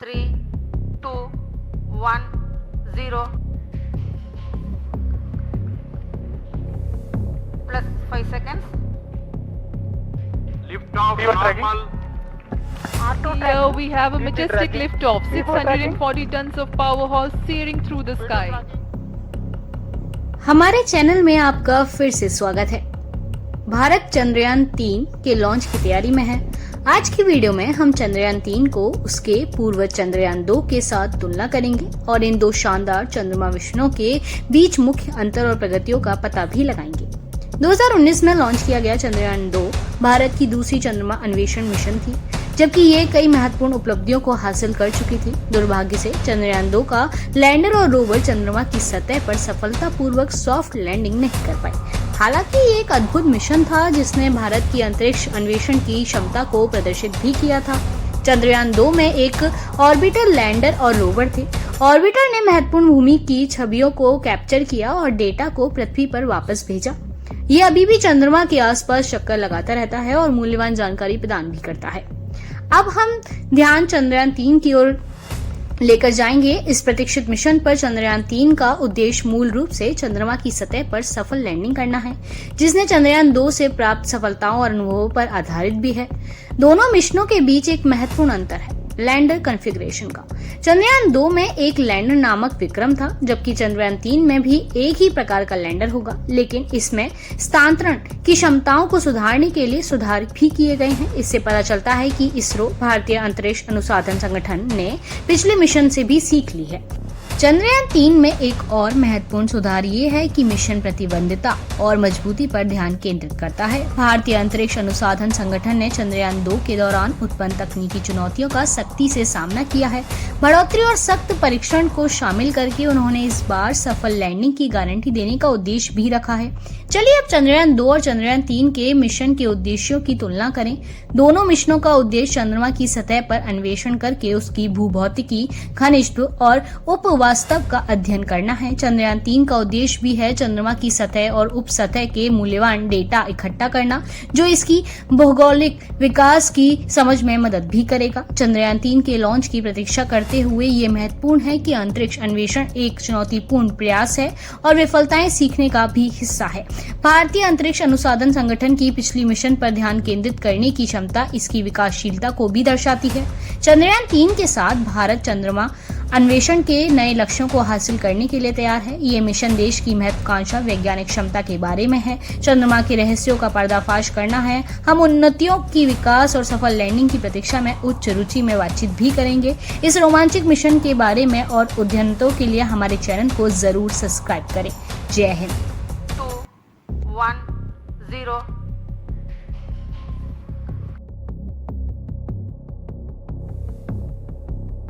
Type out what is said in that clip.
3, 2, 1, 0. Plus 5 seconds. Lift off normal. Here we have a majestic liftoff, 640 tons of powerhouse searing through the sky. हमारे channel में आपका फिर से स्वागत है। भारत चंद्रयान 3 के लॉन्च की तैयारी में है। आज की वीडियो में हम चंद्रयान 3 को उसके पूर्व चंद्रयान 2 के साथ तुलना करेंगे और इन दो शानदार चंद्रमा मिशनों के बीच मुख्य अंतर और प्रगतियों का पता भी लगाएंगे। 2019 में लॉन्च किया गया चंद्रयान 2 भारत की दूसरी चंद्रमा अन्वेषण मिशन थी, जबकि ये कई महत्वपूर्ण उपलब्धियों को हासिल कर चुकी थी। दुर्भाग्य से चंद्रयान 2 का लैंडर और रोवर चंद्रमा की सतह पर सफलतापूर्वक सॉफ्ट लैंडिंग नहीं कर पाए। हालांकि ये एक अद्भुत मिशन था जिसने भारत की अंतरिक्ष अन्वेषण की क्षमता को प्रदर्शित भी किया था। चंद्रयान 2 में एक ऑर्बिटर, लैंडर और रोवर थे। ऑर्बिटर ने महत्वपूर्ण भूमि की छवियों को कैप्चर किया और डेटा को पृथ्वी पर वापस भेजा। ये अभी भी चंद्रमा के आसपास चक्कर लगाता रहता है और मूल्यवान जानकारी प्रदान भी करता है। अब हम ध्यान चंद्रयान 3 की ओर लेकर जाएंगे। इस प्रतीक्षित मिशन पर चंद्रयान 3 का उद्देश्य मूल रूप से चंद्रमा की सतह पर सफल लैंडिंग करना है, जिसने चंद्रयान 2 से प्राप्त सफलताओं और अनुभवों पर आधारित भी है। दोनों मिशनों के बीच एक महत्वपूर्ण अंतर है लैंडर कॉन्फ़िगरेशन का। चंद्रयान 2 में एक लैंडर नामक विक्रम था, जबकि चंद्रयान 3 में भी एक ही प्रकार का लैंडर होगा, लेकिन इसमें स्थानांतरण की क्षमताओं को सुधारने के लिए सुधार भी किए गए हैं। इससे पता चलता है कि इसरो, भारतीय अंतरिक्ष अनुसंधान संगठन, ने पिछले मिशन से भी सीख ली है। चंद्रयान 3 में एक और महत्वपूर्ण सुधार ये है कि मिशन प्रतिबद्धता और मजबूती पर ध्यान केंद्रित करता है। भारतीय अंतरिक्ष अनुसंधान संगठन ने चंद्रयान 2 के दौरान उत्पन्न तकनीकी चुनौतियों का सख्ती से सामना किया है। बढ़ोतरी और सख्त परीक्षण को शामिल करके उन्होंने इस बार सफल लैंडिंग की गारंटी देने का उद्देश्य भी रखा है। चलिए अब चंद्रयान 2 और चंद्रयान 3 के मिशन के उद्देश्यों की तुलना करें। दोनों मिशनों का उद्देश्य चंद्रमा की सतह पर अन्वेषण करके उसकी भूभौतिकी, खनिजत्व और उपवास्तव का अध्ययन करना है। चंद्रयान 3 का उद्देश्य भी है चंद्रमा की सतह और उप सतह के मूल्यवान डेटा इकट्ठा करना, जो इसकी भौगोलिक विकास की समझ में मदद भी करेगा। चंद्रयान 3 के लॉन्च की प्रतीक्षा करते हुए ये महत्वपूर्ण है कि अंतरिक्ष अन्वेषण एक चुनौतीपूर्ण प्रयास है और विफलताएं सीखने का भी हिस्सा है। भारतीय अंतरिक्ष अनुसंधान संगठन की पिछली मिशन पर ध्यान केंद्रित करने की क्षमता इसकी विकासशीलता को भी दर्शाती है। चंद्रयान 3 के साथ भारत चंद्रमा अन्वेषण के नए लक्ष्यों को हासिल करने के लिए तैयार है। ये मिशन देश की महत्वाकांक्षा वैज्ञानिक क्षमता के बारे में है। चंद्रमा के रहस्यों का पर्दाफाश करना है। हम उन्नतियों की विकास और सफल लैंडिंग की प्रतीक्षा में उच्च रुचि में बातचीत भी करेंगे। इस रोमांचक मिशन के बारे में और उद्यमों के लिए हमारे चैनल को जरूर सब्सक्राइब करें। जय हिंद। 2, 1, 0.